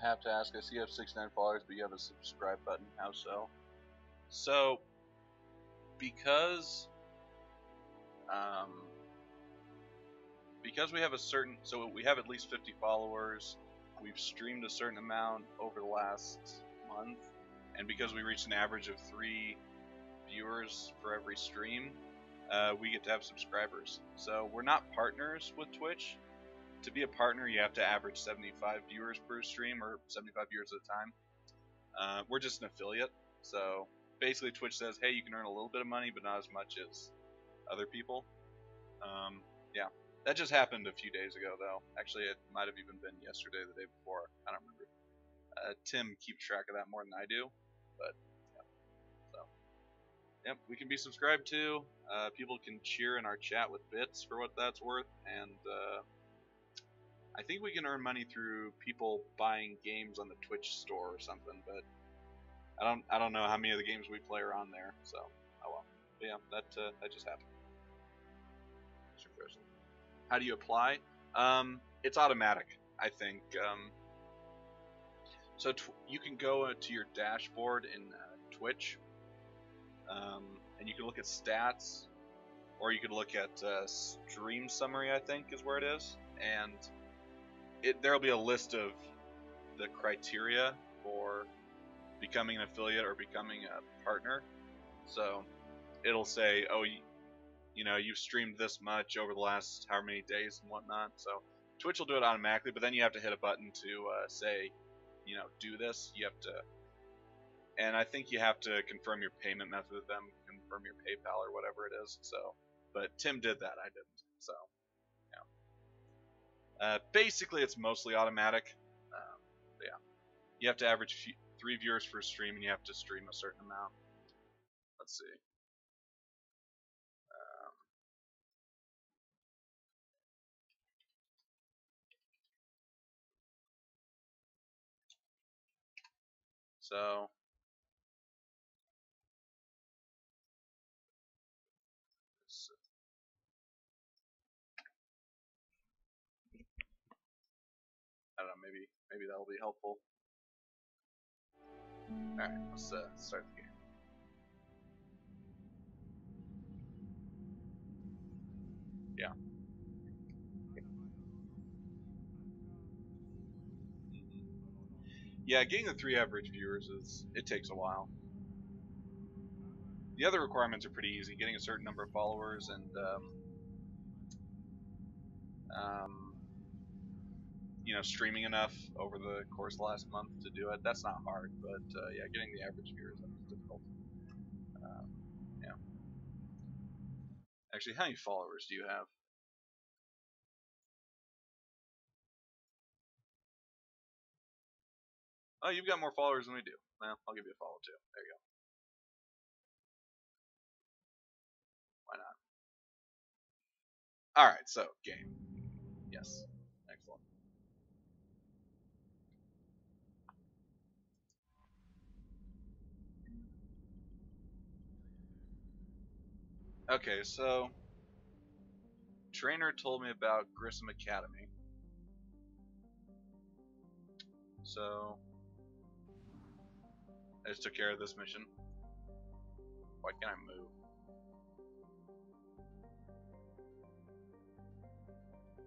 have to ask, I see you have 69 followers, but you have a subscribe button. How so? So, because we have we have at least 50 followers, we've streamed a certain amount over the last month, and because we reached an average of 3 viewers for every stream, we get to have subscribers. So we're not partners with Twitch. To be a partner, you have to average 75 viewers per stream, or 75 viewers at a time. We're just an affiliate, so basically Twitch says, hey, you can earn a little bit of money, but not as much as other people. Yeah, that just happened a few days ago, though. Actually, it might have even been yesterday, the day before. I don't remember. Tim keeps track of that more than I do, but yeah. So, yep, we can be subscribed to. People can cheer in our chat with bits for what that's worth, and I think we can earn money through people buying games on the Twitch store or something, but I don't know how many of the games we play are on there, so oh well. But yeah, that just happened. How do you apply? It's automatic, I think. So you can go to your dashboard in Twitch, and you can look at stats, or you could look at stream summary, I think is where it is, and there'll be a list of the criteria for becoming an affiliate or becoming a partner. So it'll say, oh, you know, you've streamed this much over the last however many days and whatnot. So Twitch will do it automatically, but then you have to hit a button to say, you know, do this. You have to, and I think you have to confirm your payment method with them, confirm your PayPal or whatever it is. So, but Tim did that, I didn't. So, yeah. Basically, it's mostly automatic. Yeah, you have to average 3 viewers per stream, and you have to stream a certain amount. Let's see. So I don't know, maybe that'll be helpful. Alright, let's start the game. Yeah. Yeah, getting the 3 average viewers it takes a while. The other requirements are pretty easy, getting a certain number of followers and you know, streaming enough over the course of the last month to do it. That's not hard, but yeah, getting the average viewers is difficult. Yeah. Actually, how many followers do you have? Oh, you've got more followers than we do. Well, I'll give you a follow too. There you go. Why not? Alright, so, game. Yes. Excellent. Okay, so trainer told me about Grissom Academy. So I just took care of this mission. Why can't I move?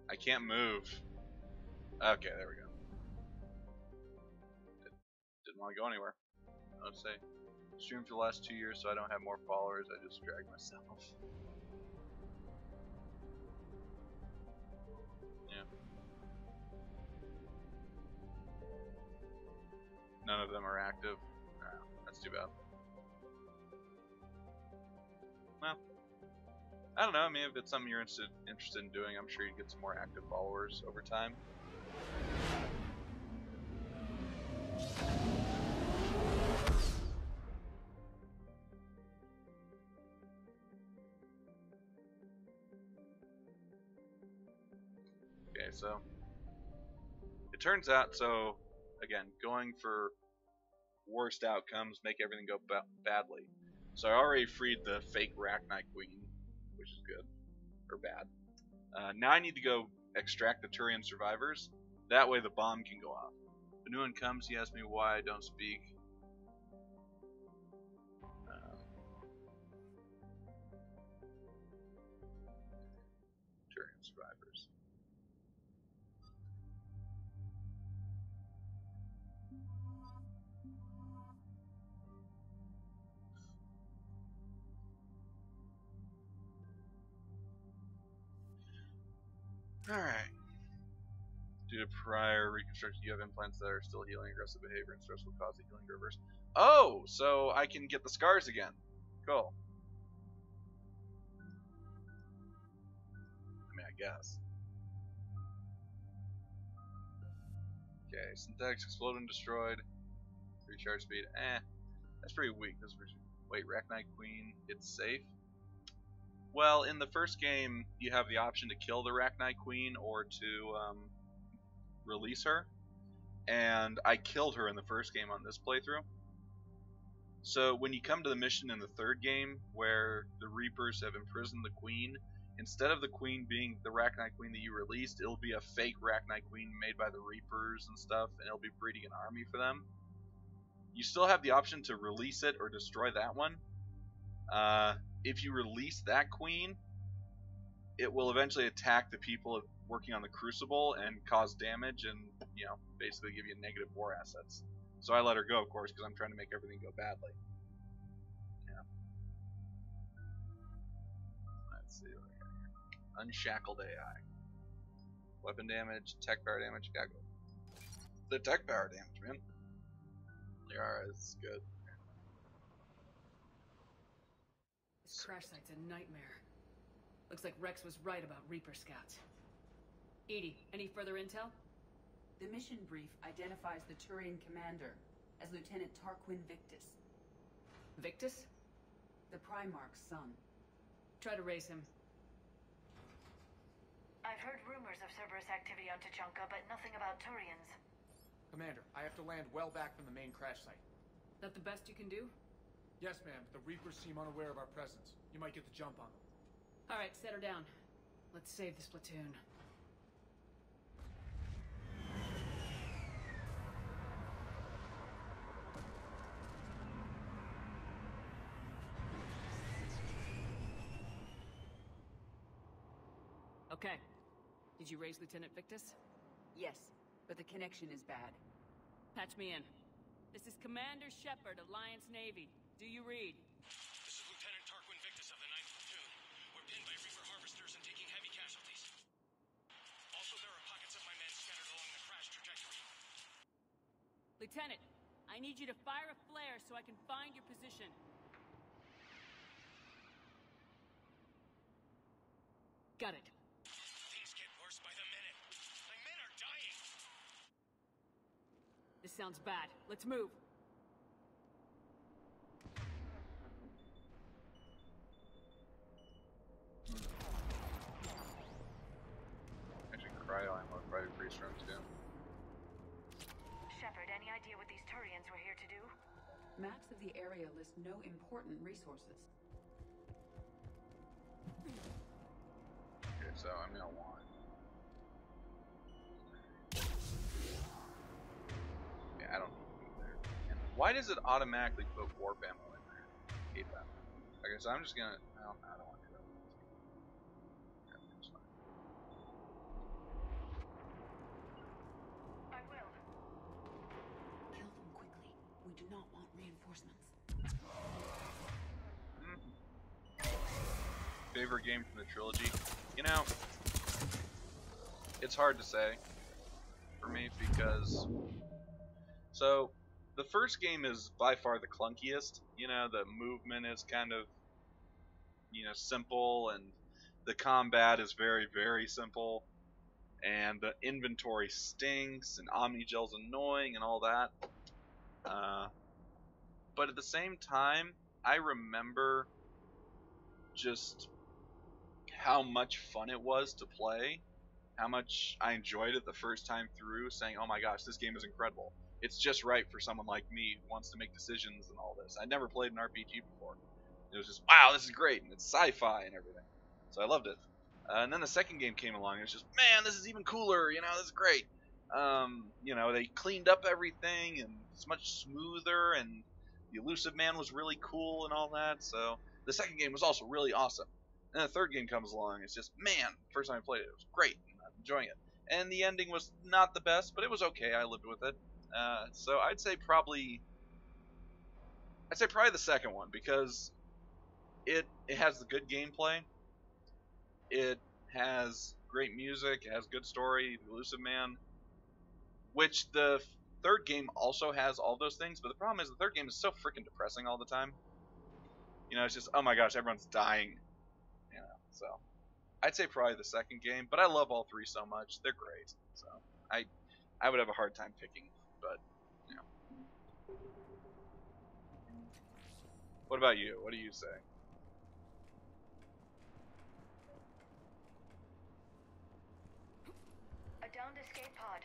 I can't move. Okay, there we go. Didn't want to go anywhere. Let's say streamed for the last 2 years, so I don't have more followers. I just drag myself. Yeah. None of them are active. Oh, that's too bad. Well, I don't know. I mean, if it's something you're interested in doing, I'm sure you get some more active followers over time. Okay, so it turns out, so again, going for worst outcomes make everything go badly. So I already freed the fake Rachni Queen, which is good, or bad. Now I need to go extract the Turian survivors. That way the bomb can go off. If a new one comes, he asks me why I don't speak. Turian survivors. Alright. Due to prior reconstruction, you have implants that are still healing aggressive behavior and stress will cause the healing to reverse. Oh, so I can get the scars again. Cool. I mean, I guess. Okay, synthetics explode and destroyed. Recharge speed. That's pretty weak. Wait, Raknai Queen, it's safe? Well, in the first game, you have the option to kill the Raknai Queen or to release her. And I killed her in the first game on this playthrough. So when you come to the mission in the third game, where the Reapers have imprisoned the Queen, instead of the Queen being the Raknai Queen that you released, it'll be a fake Raknai Queen made by the Reapers and stuff, and it'll be breeding an army for them. You still have the option to release it or destroy that one. If you release that Queen, it will eventually attack the people working on the Crucible and cause damage and, you know, basically give you negative war assets. So I let her go, of course, because I'm trying to make everything go badly. Yeah. Let's see what I got here. Unshackled AI. Weapon damage, tech power damage, gotta go. The tech power damage, man. Alright, this is good. This crash site's a nightmare. Looks like Rex was right about Reaper scouts. Edie, any further intel? The mission brief identifies the Turian commander as Lieutenant Tarquin Victus. Victus? The Primarch's son. Try to raise him. I've heard rumors of Cerberus activity on Tuchanka, but nothing about Turians. Commander, I have to land well back from the main crash site. That the best you can do? Yes, ma'am. The Reapers seem unaware of our presence. You might get the jump on them. Alright, set her down. Let's save this platoon. Okay. Did you raise Lieutenant Victus? Yes, but the connection is bad. Patch me in. This is Commander Shepard, Alliance Navy. Do you read? This is Lieutenant Tarquin Victus of the 9th Platoon. We're pinned by Reaper harvesters and taking heavy casualties. Also, there are pockets of my men scattered along the crash trajectory. Lieutenant, I need you to fire a flare so I can find your position. Got it. Things get worse by the minute. My men are dying. This sounds bad. Let's move. Actually, cryo ammo would probably be pretty strong too. Shepard, any idea what these Turians were here to do? Maps of the area list no important resources. Okay, so I'm gonna want. Yeah, I don't need there. And why does it automatically put warp ammo in there? I hate that. Okay, so I'm just gonna. No, I don't want to do that. Yeah, it's fine. I will. Kill them quickly. We do not want reinforcements. Favorite game from the trilogy? You know, it's hard to say for me because so the first game is by far the clunkiest. You know, the movement is kind of, you know, simple, and the combat is very, very simple, and the inventory stinks, and Omnigel's annoying, and all that. But at the same time, I remember just how much fun it was to play, how much I enjoyed it the first time through, saying, oh my gosh, this game is incredible. It's just right for someone like me who wants to make decisions and all this. I'd never played an RPG before. It was just, wow, this is great, and it's sci-fi and everything. So I loved it. And then the second game came along, and it was just, man, this is even cooler, you know, this is great. You know, they cleaned up everything and it's much smoother, and the Elusive Man was really cool and all that. So the second game was also really awesome. And the third game comes along, it's just, man, first time I played it, it was great, and I'm enjoying it. And the ending was not the best, but it was okay. I lived with it. So I'd say probably the second one, because it has the good gameplay. It has great music. It has good story. The Elusive Man, which the third game also has all those things, but the problem is the third game is so freaking depressing all the time. You know, it's just, oh my gosh, everyone's dying. You know, so I'd say probably the second game, but I love all three so much. They're great. So I would have a hard time picking, but you know. What about you? What do you say? A downed escape pod.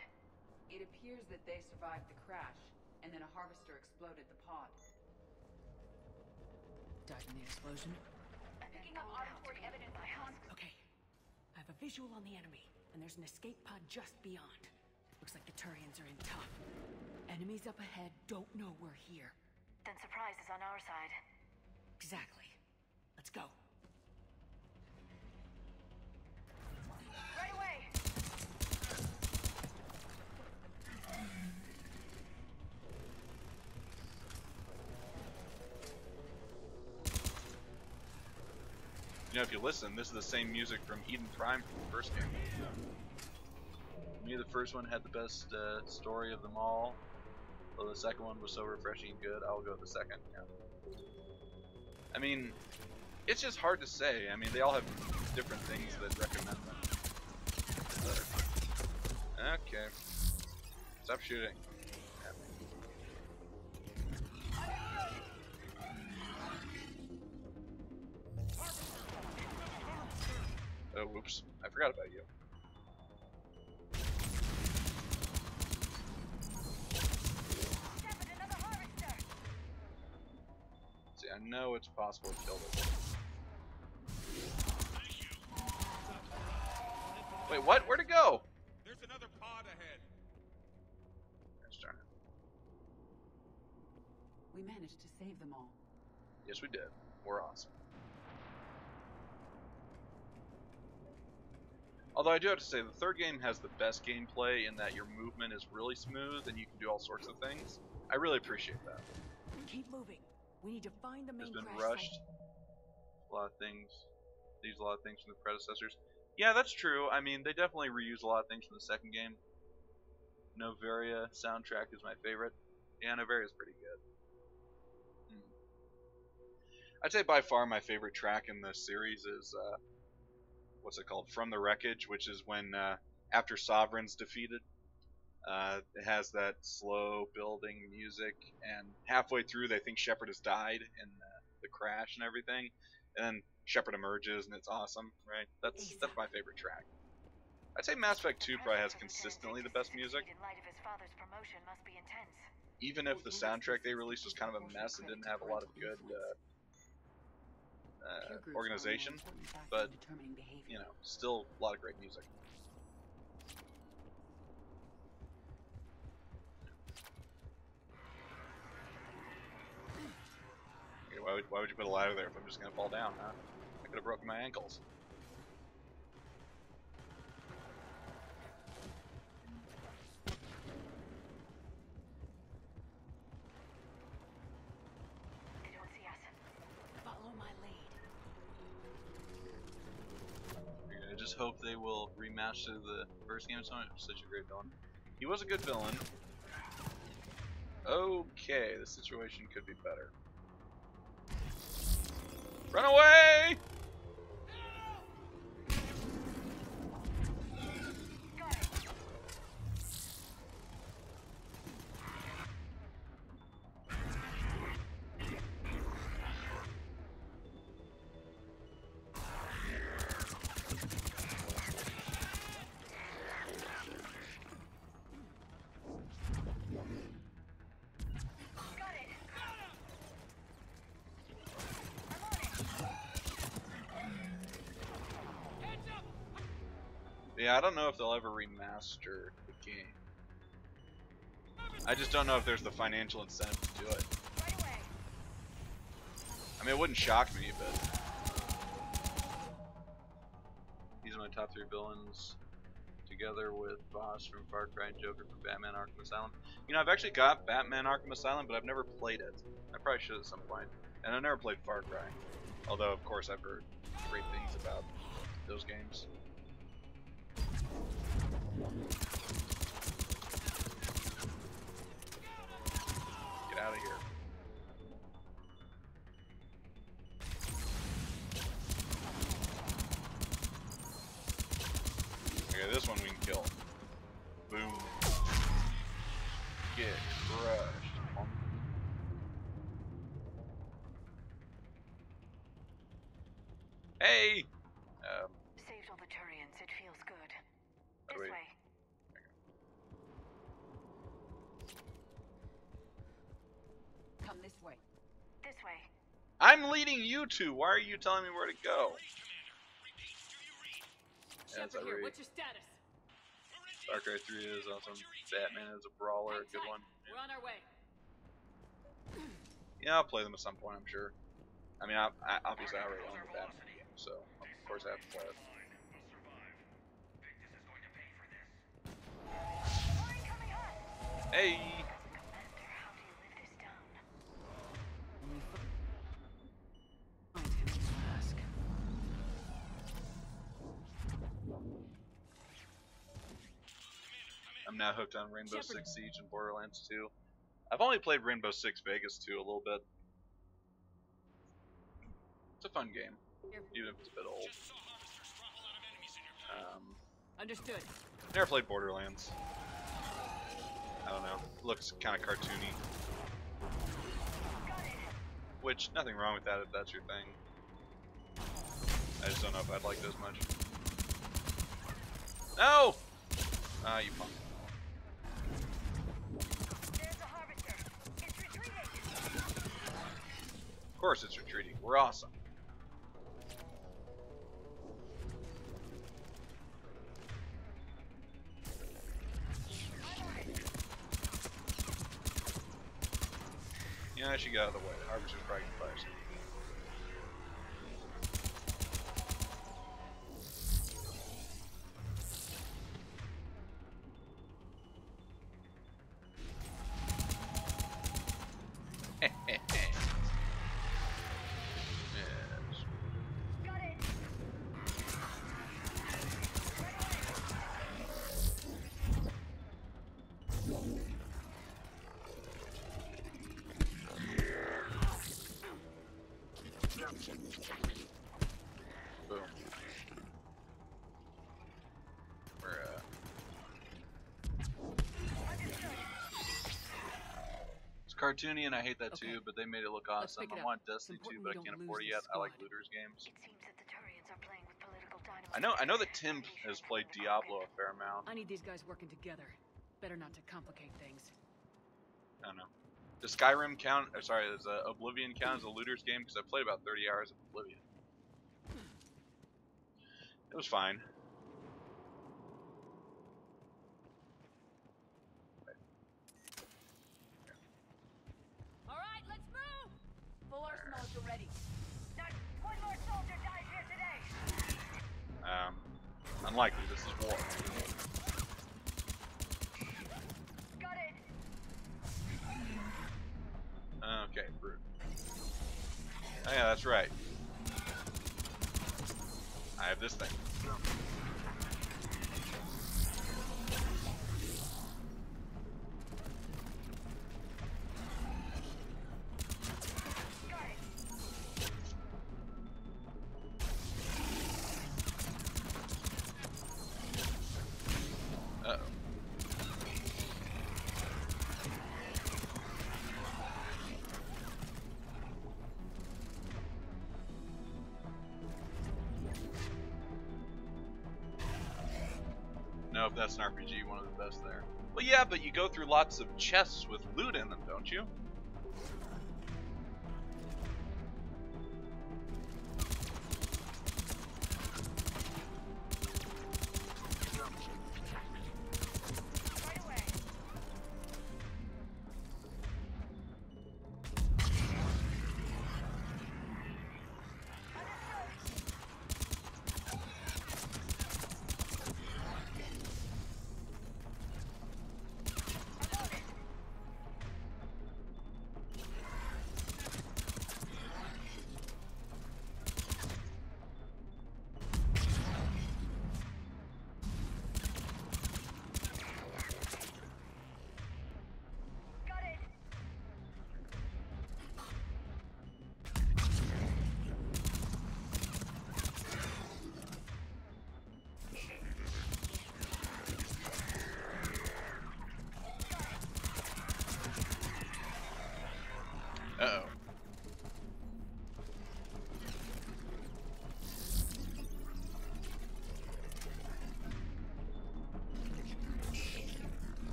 It appears that they survived the crash, and then a harvester exploded the pod. Died in the explosion. Picking up auditory evidence by hunt. Okay. I have a visual on the enemy, and there's an escape pod just beyond. Looks like the Turians are in tough. Enemies up ahead don't know we're here. Then surprise is on our side. Exactly. Let's go. Right away! You know, if you listen, this is the same music from Eden Prime from the first game. To me, the first one had the best story of them all. Though the second one was so refreshing and good, I'll go with the second. Yeah. I mean, it's just hard to say. I mean, they all have different things that recommend them. But, okay. Stop shooting. Oh, whoops. I forgot about you. See, I know it's possible to kill this. Wait, what? Where'd it go? There's another pod ahead. Gosh darn it. We managed to save them all. Yes, we did. We're awesome. Although I do have to say, the third game has the best gameplay in that your movement is really smooth and you can do all sorts of things. I really appreciate that. Keep moving. We need to find the main It's been crash rushed. site. A lot of things. They use a lot of things from the predecessors. Yeah, that's true. I mean, they definitely reuse a lot of things from the second game. Novaria soundtrack is my favorite. Yeah, Novaria is pretty good. I'd say by far my favorite track in the series is what's it called? From the Wreckage, which is when after Sovereign's defeated. It has that slow building music, and halfway through they think Shepard has died in the crash and everything, and then Shepard emerges and it's awesome, right? That's my favorite track. I'd say Mass Effect 2 probably has consistently the best music, In light of his father's promotion must be intense. even if the soundtrack they released was kind of a mess and didn't have a lot of good Peer groups are an organization, important factor but in determining behavior. you know, still a lot of great music. Okay, why would you put a ladder there if I'm just gonna fall down, huh? I could have broken my ankles. They don't see us. Follow my lead. I just hope they will remaster the first game. It's such a great villain. He was a good villain. Okay, the situation could be better. Run away! Yeah, I don't know if they'll ever remaster the game. I just don't know if there's the financial incentive to do it. Right away. I mean, it wouldn't shock me, but these are my top 3 villains, together with Boss from Far Cry and Joker from Batman Arkham Asylum. You know, I've actually got Batman Arkham Asylum, but I've never played it. I probably should at some point. And I've never played Far Cry. Although, of course, I've heard great things about those games. Get out of here. Okay, this one we can kill. Boom. Get crushed. Hey! Saved all the Turians. It feels good. By the This way- way. Come this way. This way. I'm leading you two. Why are you telling me where to go? That's Shepard here, alright. what's your status? Far Cry 3 is awesome. Batman is a brawler, a good one. We're on our way. Yeah, I'll play them at some point, I'm sure. I mean, obviously I already own the Batman game, so of course I have to play it. Line coming up. Hey! Commander, how do you live this down? Find him, ask. I'm now hooked on Rainbow Shepard. Six Siege and Borderlands 2. I've only played Rainbow Six Vegas 2 a little bit. It's a fun game, even if it's a bit old. Understood. Never played Borderlands. I don't know. Looks kind of cartoony. Which, nothing wrong with that if that's your thing. I just don't know if I'd like it as much. No! Ah, you punk. There's a harvester. It's retreating. Of course it's retreating. We're awesome. Yeah, I should get out of the way. Harvester's probably gonna fire soon. Yes. Got it. Boom. We're, it's cartoony and I hate that Okay. too, but they made it look Let's awesome. pick it I up. want Destiny It's 2, important but I we can't don't afford it lose yet. this I like squad. looters games. It seems that the Turians are playing with political dynamite. I know that Tim has played Diablo a fair amount. I need these guys working together. Better not to complicate things. I don't know. Does Skyrim count? Or sorry, does Oblivion count as a looters game? Because I played about 30 hours of Oblivion. It was fine. All right, let's move. Full arsenal at the ready. Not one more soldier died here today. Unlikely. This is war. Got it. Okay, brute. Oh yeah, that's right. I have this thing. Got it. Uh-oh. No, if that's an RPG, one of the best there. Well, yeah, but you go through lots of chests with loot in them, don't you? Right away.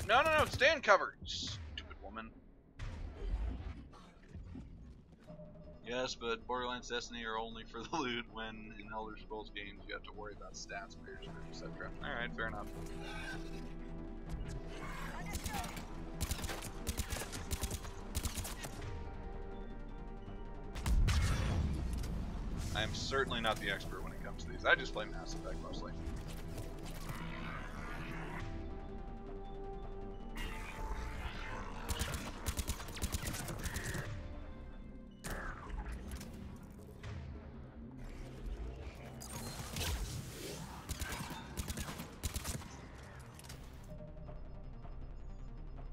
No, no, no, stay in cover, you stupid woman. Yes, but Borderlands Destiny are only for the loot when in Elder Scrolls games you have to worry about stats, players, etc. Alright, fair enough. I am certainly not the expert when it comes to these. I just play Mass Effect mostly.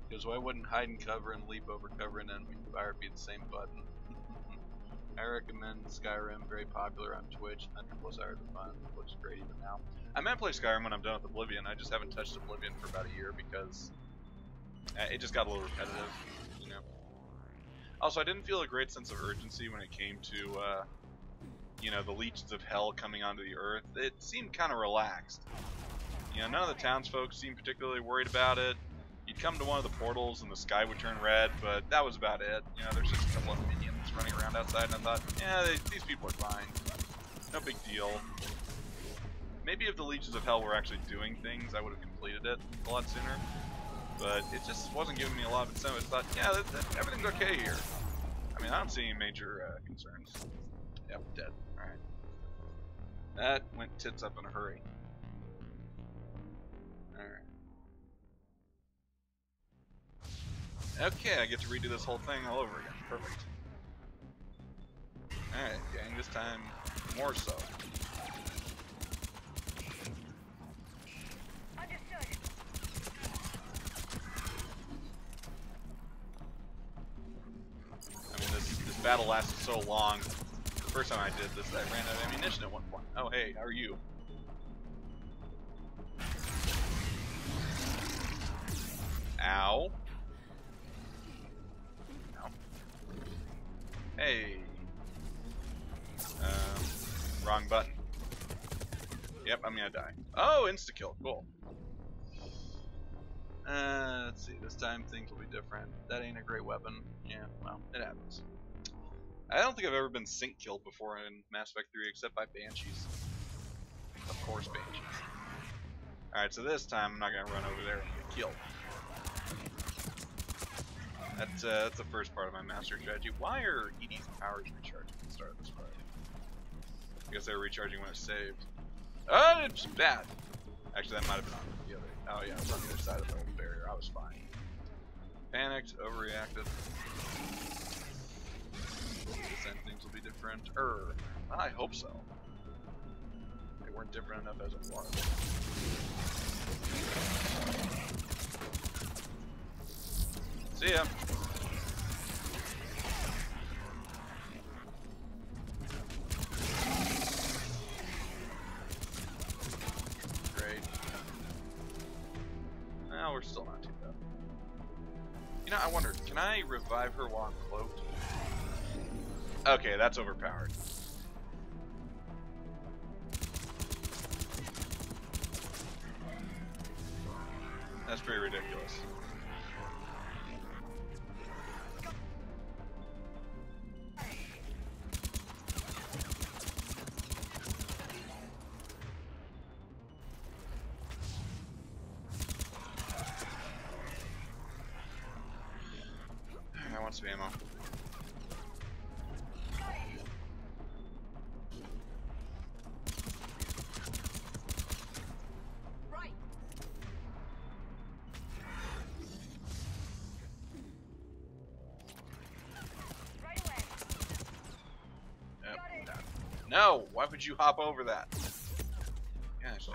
Because why wouldn't hide and cover and leap over cover and enemy fire be the same button? I recommend Skyrim, very popular on Twitch, 100+ hours of fun, looks great even now. I might play Skyrim when I'm done with Oblivion. I just haven't touched Oblivion for about a year because it just got a little repetitive, you know. Also, I didn't feel a great sense of urgency when it came to, you know, the leeches of hell coming onto the earth. It seemed kind of relaxed. You know, none of the townsfolk seemed particularly worried about it. You'd come to one of the portals and the sky would turn red, but that was about it. You know, there's just a couple of minions running around outside, and I thought, yeah, these people are fine. No big deal. Maybe if the Legions of Hell were actually doing things, I would have completed it a lot sooner. But it just wasn't giving me a lot of incentive. I thought, yeah, everything's okay here. I mean, I don't see any major concerns. Yep, dead. Alright. That went tits up in a hurry. Okay, I get to redo this whole thing all over again. Perfect. Alright, gang, this time more so. Understood. I mean, this battle lasted so long. The first time I did this, I ran out of ammunition at one point. Oh, hey, how are you? Ow. Hey. Wrong button. Yep, I'm gonna die. Oh, insta-kill. Cool. Let's see. This time things will be different. That ain't a great weapon. Yeah, well, it happens. I don't think I've ever been sync killed before in Mass Effect 3 except by Banshees. Of course, Banshees. Alright, so this time I'm not gonna run over there and get killed. That's the first part of my master strategy. Why are ED's powers recharging at the start of this fight? I guess they were recharging when it saved. Oh, it's bad. Actually, that might have been on the other. Oh yeah, it was on the other side of the old barrier. I was fine. Panicked, overreacted. This end things will be different. I hope so. They weren't different enough as it was. See ya. Great. Well, we're still not too bad. You know, I wonder, can I revive her while I'm cloaked? Okay, that's overpowered. That's pretty ridiculous. I want some ammo. Right. Right away. Yep. No! Why would you hop over that? Gosh.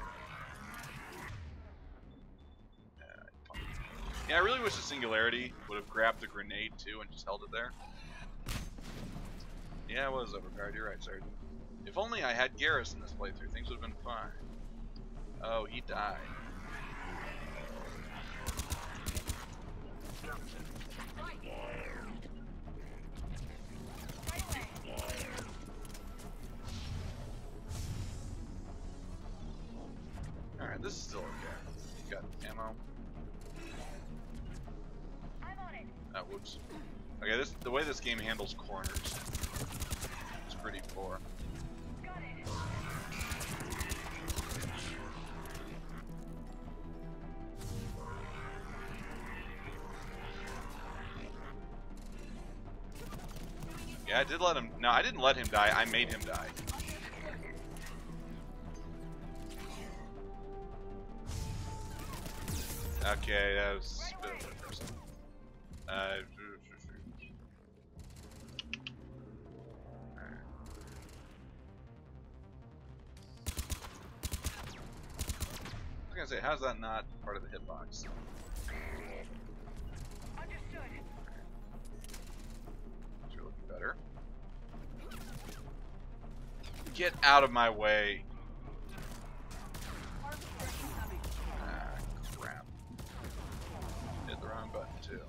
Yeah, I really wish the Singularity would have grabbed the grenade too and just held it there. Yeah, it was overpowered. You're right, Sergeant. If only I had Garrus in this playthrough, things would have been fine. Oh, he died. Alright, this is still okay. Got ammo. Oh, whoops. Okay, the way this game handles corners is pretty poor. Yeah, I did let him. No, I didn't let him die. I made him die. Okay, that was a bit of a person. I was gonna say, how's that not part of the hitbox? Understood. You're looking better. Get out of my way. Ah, crap. Hit the wrong button too.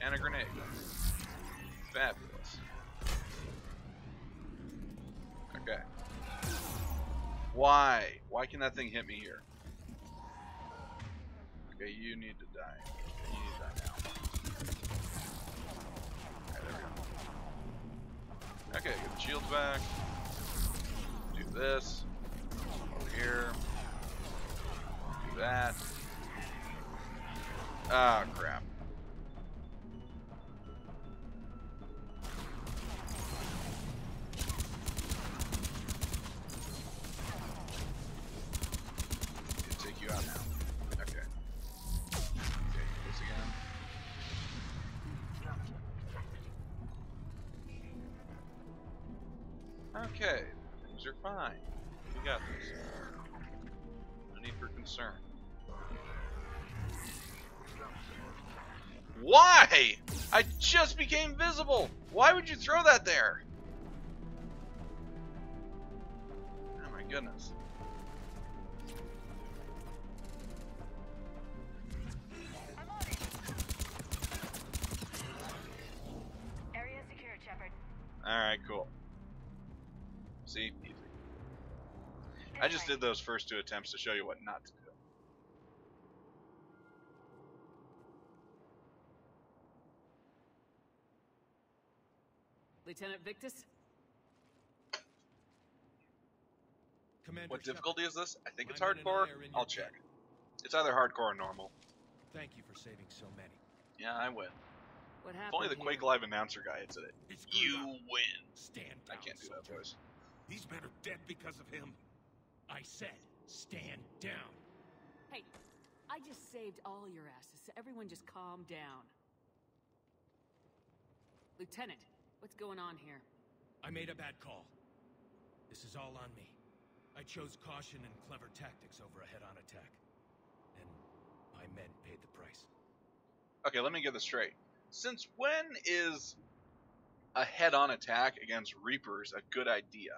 And a grenade. Fabulous. Okay. Why? Why can that thing hit me here? Okay, you need to die. You need to die now. Okay, there we go. Okay, get the shields back. Do this. Over here. Do that. Ah, crap. Take you out now. Okay. Okay, this again. Okay, things are fine. We got this. No need for concern. Why? I just became visible. Why would you throw that there? Oh my goodness. Area secured, Shepard. Alright, cool. See? Easy. I just did those first 2 attempts to show you what not to do. Lieutenant Victus? Commander What Shepard, difficulty is this? I think it's my men and I hardcore. are in I'll your check. debt. It's either hardcore or normal. Thank you for saving so many. Yeah, I win. What If happened only the here? Quake Live announcer guy hits it. He screwed You up. win. Stand I down, can't do that soldier. voice. These men are dead because of him. I said, stand down. Hey, I just saved all your asses, so everyone just calm down. Lieutenant, what's going on here? I made a bad call. This is all on me. I chose caution and clever tactics over a head-on attack. And my men paid the price. Okay, let me get this straight. Since when is a head-on attack against Reapers a good idea?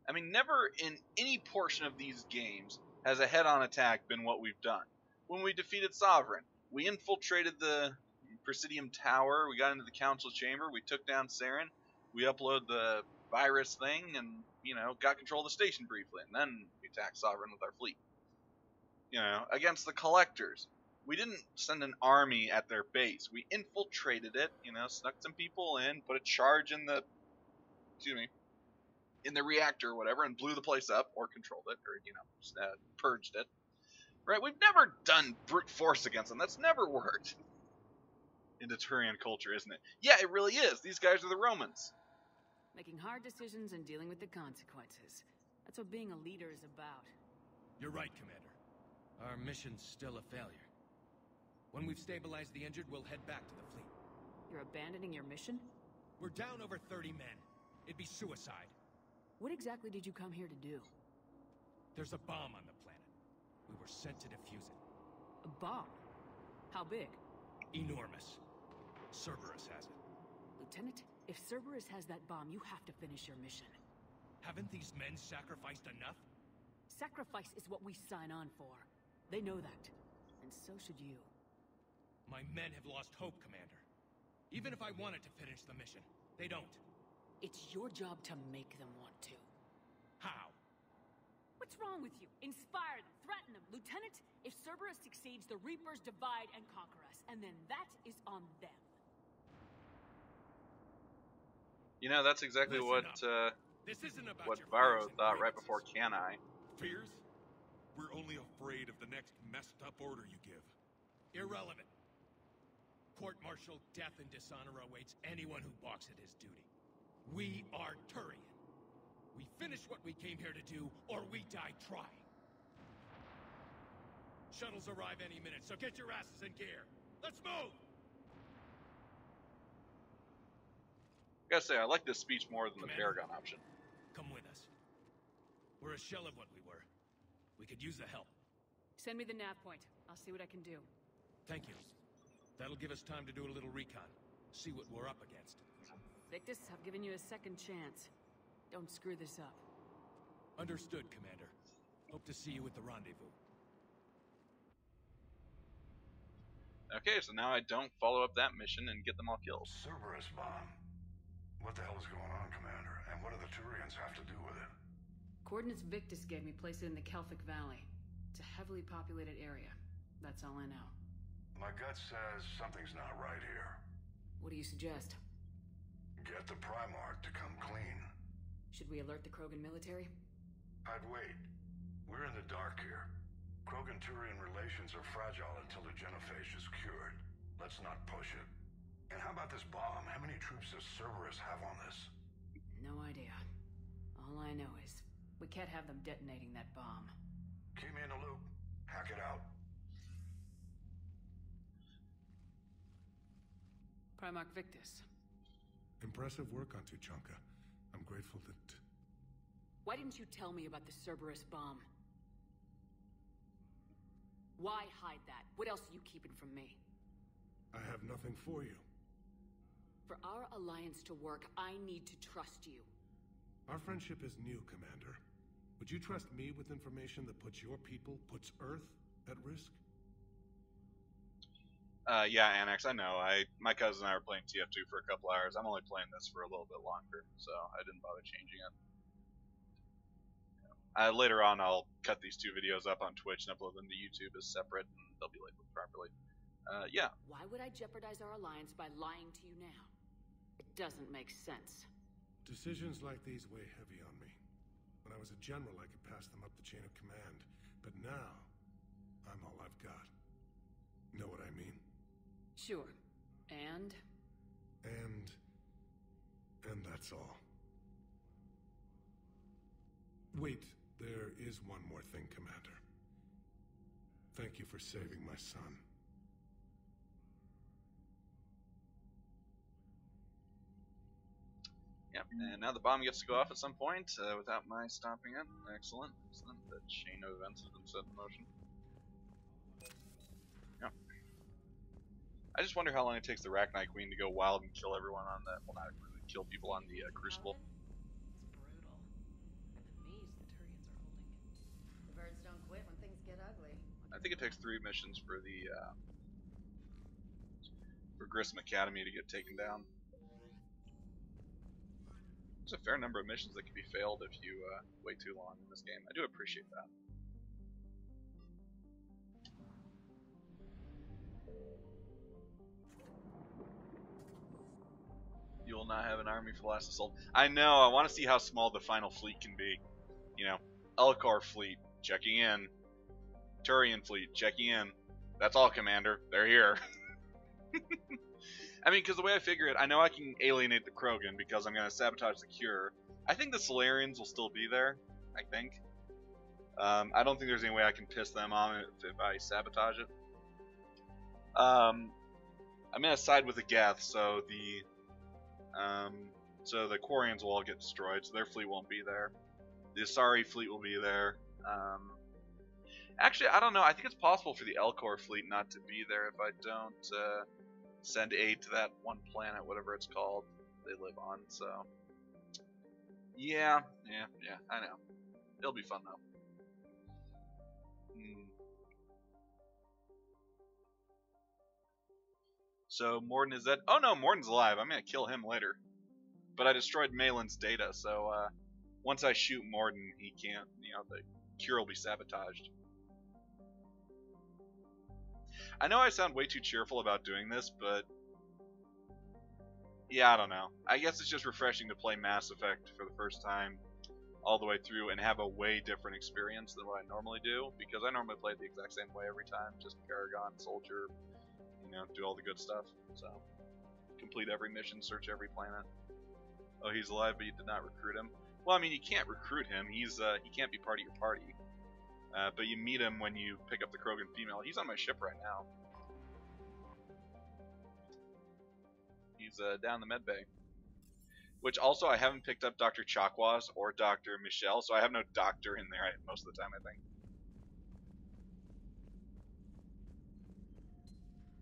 I mean, never in any portion of these games has a head-on attack been what we've done. When we defeated Sovereign, we infiltrated the Presidium Tower, we got into the Council Chamber, we took down Saren, we uploaded the virus thing, and, you know, got control of the station briefly, and then we attacked Sovereign with our fleet. You know, against the Collectors, we didn't send an army at their base. We infiltrated it, you know, snuck some people in, put a charge in the, in the reactor or whatever, and blew the place up, or controlled it, or, you know, purged it. Right? We've never done brute force against them. That's never worked. In Turian culture, isn't it? Yeah, it really is. These guys are the Romans. Making hard decisions and dealing with the consequences. That's what being a leader is about. You're right, Commander. Our mission's still a failure. When we've stabilized the injured, we'll head back to the fleet. You're abandoning your mission? We're down over 30 men. It'd be suicide. What exactly did you come here to do? There's a bomb on the planet. We were sent to defuse it. A bomb? How big? Enormous. Cerberus has it. Lieutenant, if Cerberus has that bomb, you have to finish your mission. Haven't these men sacrificed enough? Sacrifice is what we sign on for. They know that. And so should you. My men have lost hope, Commander. Even if I wanted to finish the mission, they don't. It's your job to make them want to. How? What What's wrong with you? Inspire them, threaten them. Lieutenant, if Cerberus succeeds, the Reapers divide and conquer us, and then that is on them. You know, that's exactly Listen what This isn't about what your Varro fears and thought right grievances. before Can I. Fears? We're only afraid of the next messed up order you give. Irrelevant. Court-martial death and dishonor awaits anyone who balks at his duty. We are Turian. We finish what we came here to do, or we die trying. Shuttles arrive any minute, so get your asses in gear. Let's move! I gotta say, I like this speech more than the Commander. Paragon option. Come with us. We're a shell of what we were. We could use the help. Send me the nav point. I'll see what I can do. Thank you. That'll give us time to do a little recon. See what we're up against. Victus, I've given you a second chance. Don't screw this up. Understood, Commander. Hope to see you at the rendezvous. Okay, so now I don't follow up that mission and get them all killed. Cerberus bomb. What the hell is going on, Commander? And what do the Turians have to do with it? Coordinates Victus gave me place it in the Kelphic Valley. It's a heavily populated area. That's all I know. My gut says something's not right here. What do you suggest? Get the Primarch to come clean. Should we alert the Krogan military? I'd wait. We're in the dark here. Krogan-Turian relations are fragile until the genophage is cured. Let's not push it. And how about this bomb? How many troops does Cerberus have on this? No idea. All I know is we can't have them detonating that bomb. Keep me in the loop. Hack it out. Primarch Victus. Impressive work on Tuchanka. I'm grateful that... Why didn't you tell me about the Cerberus bomb? Why hide that? What else are you keeping from me? I have nothing for you. For our alliance to work, I need to trust you. Our friendship is new, Commander. Would you trust me with information that puts your people, puts Earth, at risk? Yeah, Annex, I know. My cousin and I were playing TF2 for a couple hours. I'm only playing this for a little bit longer, so I didn't bother changing it. Later on, I'll cut these two videos up on Twitch and upload them to YouTube as separate, and they'll be labeled properly. Yeah. Why would I jeopardize our alliance by lying to you now? It doesn't make sense. Decisions like these weigh heavy on me. When I was a general, I could pass them up the chain of command. But now, I'm all I've got. Know what I mean? Sure. And that's all. Wait, there is one more thing, Commander. Thank you for saving my son. Yep, and now the bomb gets to go off at some point without my stopping it. Excellent. Excellent. The chain of events has been set in motion. Yep. I just wonder how long it takes the Rachni Queen to go wild and kill everyone on that. Well, not really, kill people on the Crucible. It's brutal. The birds don't quit when things get ugly. I think it takes 3 missions for the for Grissom Academy to get taken down. There's a fair number of missions that can be failed if you wait too long in this game. I do appreciate that. You will not have an army for last assault. I know, I want to see how small the final fleet can be. You know, Elcor fleet, checking in. Turian fleet, checking in. That's all, Commander. They're here. I mean, because the way I figure it, I know I can alienate the Krogan because I'm going to sabotage the Cure. I think the Solarians will still be there, I think. I don't think there's any way I can piss them off if I sabotage it. I'm going to side with the Geth, so the Quarians will all get destroyed, so their fleet won't be there. The Asari fleet will be there. Actually, I don't know. I think it's possible for the Elcor fleet not to be there if I don't send aid to that one planet, whatever it's called, they live on. So, yeah, I know. It'll be fun though. So Morden is dead. Oh no, Morden's alive. I'm gonna kill him later. But I destroyed Malin's data, so once I shoot Morden, he can't. You know, cure will be sabotaged. I know I sound way too cheerful about doing this, but yeah, I don't know. I guess it's just refreshing to play Mass Effect for the first time all the way through and have a way different experience than what I normally do, because I normally play it the exact same way every time, just Paragon, Soldier, you know, do all the good stuff. So, complete every mission, search every planet. Oh, he's alive, but you did not recruit him. Well, I mean, you can't recruit him. He can't be part of your party. But you meet him when you pick up the Krogan female. He's on my ship right now. He's down the med bay. Which also, I haven't picked up Dr. Chakwas or Dr. Michelle, so I have no doctor in there most of the time, I think.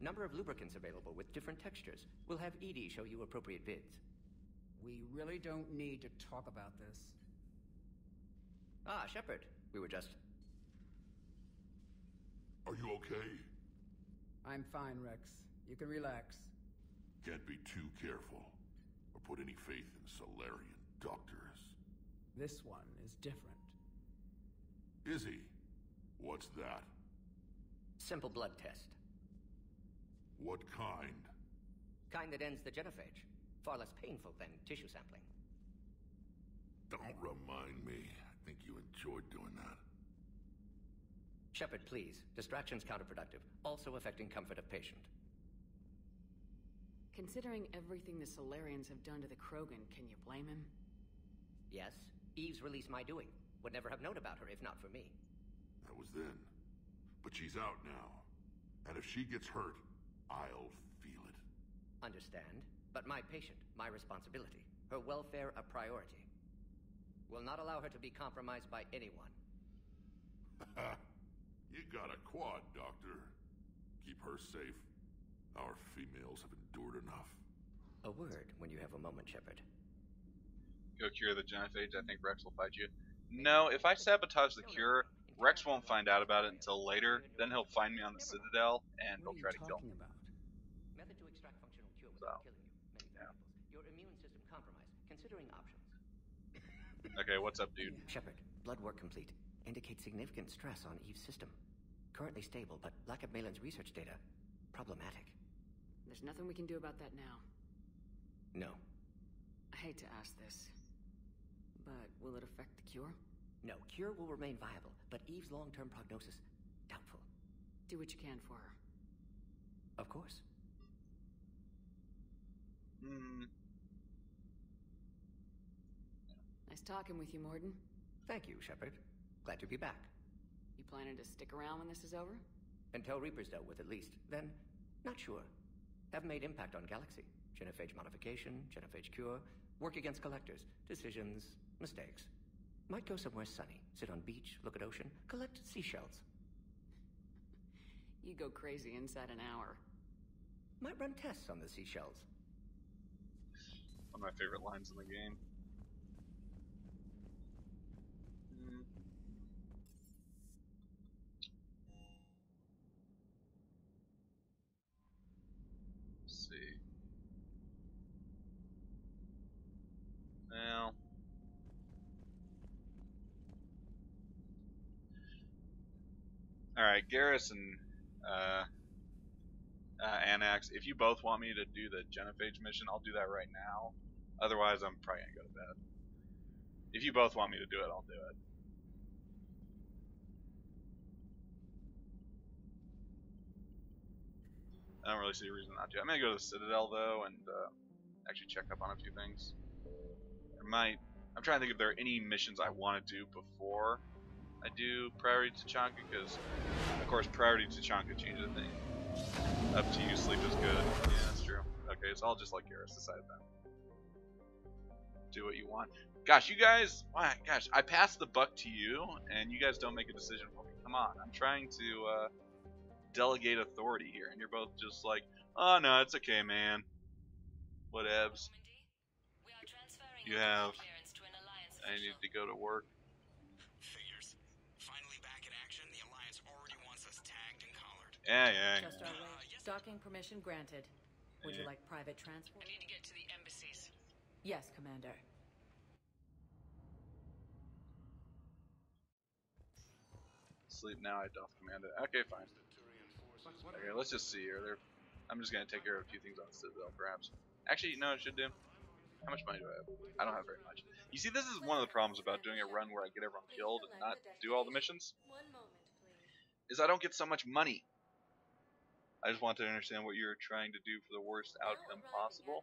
Number of lubricants available with different textures. We'll have Edie show you appropriate bids. We really don't need to talk about this. Ah, Shepard. We were just... Are you okay? I'm fine, Rex. You can relax. Can't be too careful, or put any faith in Solarian doctors. This one is different. Is he? What's that? Simple blood test. What kind? Kind that ends the genophage. Far less painful than tissue sampling. Don't remind me. I think you enjoyed doing that. Shepard, please. Distraction's counterproductive, also affecting comfort of patient. Considering everything the Solarians have done to the Krogan, can you blame him? Yes, Eve's release my doing. Would never have known about her if not for me. That was then. But she's out now. And if she gets hurt, I'll feel it. Understand, but my patient, my responsibility. Her welfare a priority. Will not allow her to be compromised by anyone. You got a quad, Doctor. Keep her safe. Our females have endured enough. A word when you have a moment, Shepard. Go cure the genophage. I think Rex will fight you. No, if I sabotage the cure, Rex won't find out about it until later. Then he'll find me on the Citadel, and he'll try to kill me. Method to extract functional cure So, without killing you. Many variables. Your immune system compromised. Considering options. Okay, what's up, dude? Shepard, blood work complete. Indicates significant stress on Eve's system. Currently stable, but lack of Malin's research data. Problematic. There's nothing we can do about that now. No. I hate to ask this, but will it affect the cure? No, cure will remain viable, but Eve's long-term prognosis, doubtful. Do what you can for her. Of course. Nice talking with you, Morden. Thank you, Shepard. Glad to be back. You planning to stick around when this is over? Until Reaper's dealt with, at least. Then, not sure. Have made impact on Galaxy. Genophage modification, genophage cure, work against collectors, decisions, mistakes. Might go somewhere sunny, sit on beach, look at ocean, collect seashells. You go crazy inside an hour. Might run tests on the seashells. One of my favorite lines in the game. Let's see. Well. Alright, Garrus and Annax, if you both want me to do the genophage mission, I'll do that right now. Otherwise, I'm probably gonna go to bed. If you both want me to do it, I'll do it. I don't really see a reason not to. I'm gonna go to the Citadel though and actually check up on a few things. I'm trying to think if there are any missions I want to do before I do Priority Tachanka, because of course Priority Tachanka changes things. Up to you, sleep is good. Yeah, that's true. Okay, so I'll just let Garrus decide then. Do what you want. Gosh, you guys, gosh, I passed the buck to you, and you guys don't make a decision for me. Come on, I'm trying to delegate authority here, and you're both just like, oh no, it's okay, man. Whatevs. You have. I need to go to work. Figures. Finally back in action, the Alliance already wants us tagged and collared. Yeah. Just our way. Docking permission granted. Would you like private transport? I need to get to the embassies. Yes, Commander. Sleep now, I doth command it. Okay, fine. Okay, let's just see here. I'm just gonna take care of a few things on the Citadel, perhaps. Actually, no, I should do. How much money do I have? I don't have very much. You see, this is one of the problems about doing a run where I get everyone killed and not do all the missions. Is I don't get so much money. I just want to understand what you're trying to do for the worst outcome possible.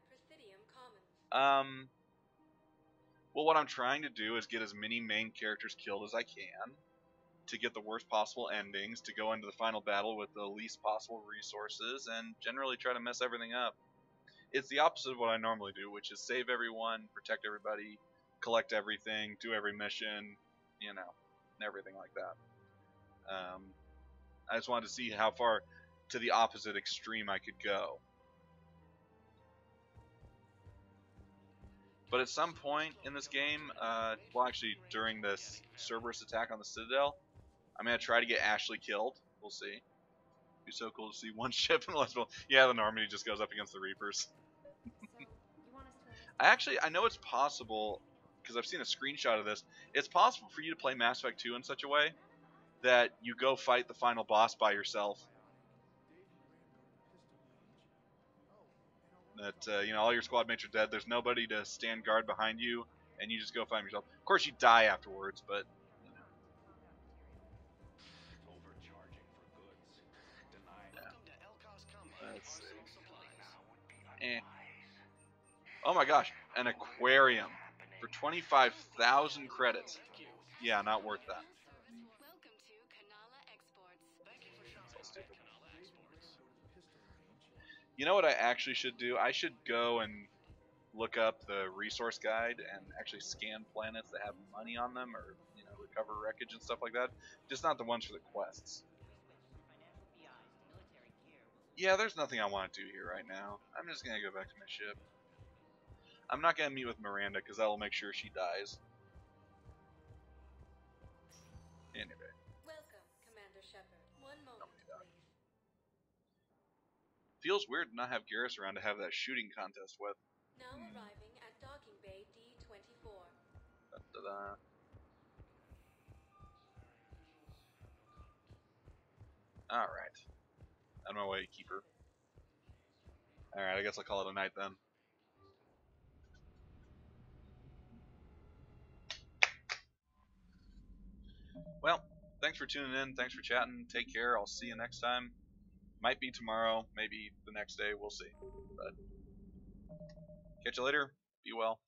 Well, what I'm trying to do is get as many main characters killed as I can to get the worst possible endings, to go into the final battle with the least possible resources, and generally try to mess everything up. It's the opposite of what I normally do, which is save everyone, protect everybody, collect everything, do every mission, you know, and everything like that. I just wanted to see how far to the opposite extreme I could go. But at some point in this game, well, actually during this Cerberus attack on the Citadel, I'm going to try to get Ashley killed. We'll see. It'd be so cool to see one ship in the last. Yeah, the Normandy just goes up against the Reapers. I know it's possible, because I've seen a screenshot of this, it's possible for you to play Mass Effect 2 in such a way that you go fight the final boss by yourself. That, you know, all your squad mates are dead, there's nobody to stand guard behind you, and you just go find yourself. Of course, you die afterwards, but, you know. Yeah. Let's see. Oh my gosh, an aquarium for 25,000 credits. Yeah, not worth that. You know what I actually should do? I should go and look up the resource guide and actually scan planets that have money on them, or, you know, recover wreckage and stuff like that. Just not the ones for the quests. Yeah, there's nothing I want to do here right now. I'm just gonna go back to my ship. I'm not gonna meet with Miranda because that'll make sure she dies. Anyway. Welcome, Commander Shepard. One moment, please. Feels weird to not have Garrus around to have that shooting contest with. Now arriving at docking bay D24. Da-da-da. Alright. On my way, Keeper. Alright, I guess I'll call it a night then. Well, thanks for tuning in. Thanks for chatting. Take care. I'll see you next time. Might be tomorrow. Maybe the next day. We'll see. But catch you later. Be well.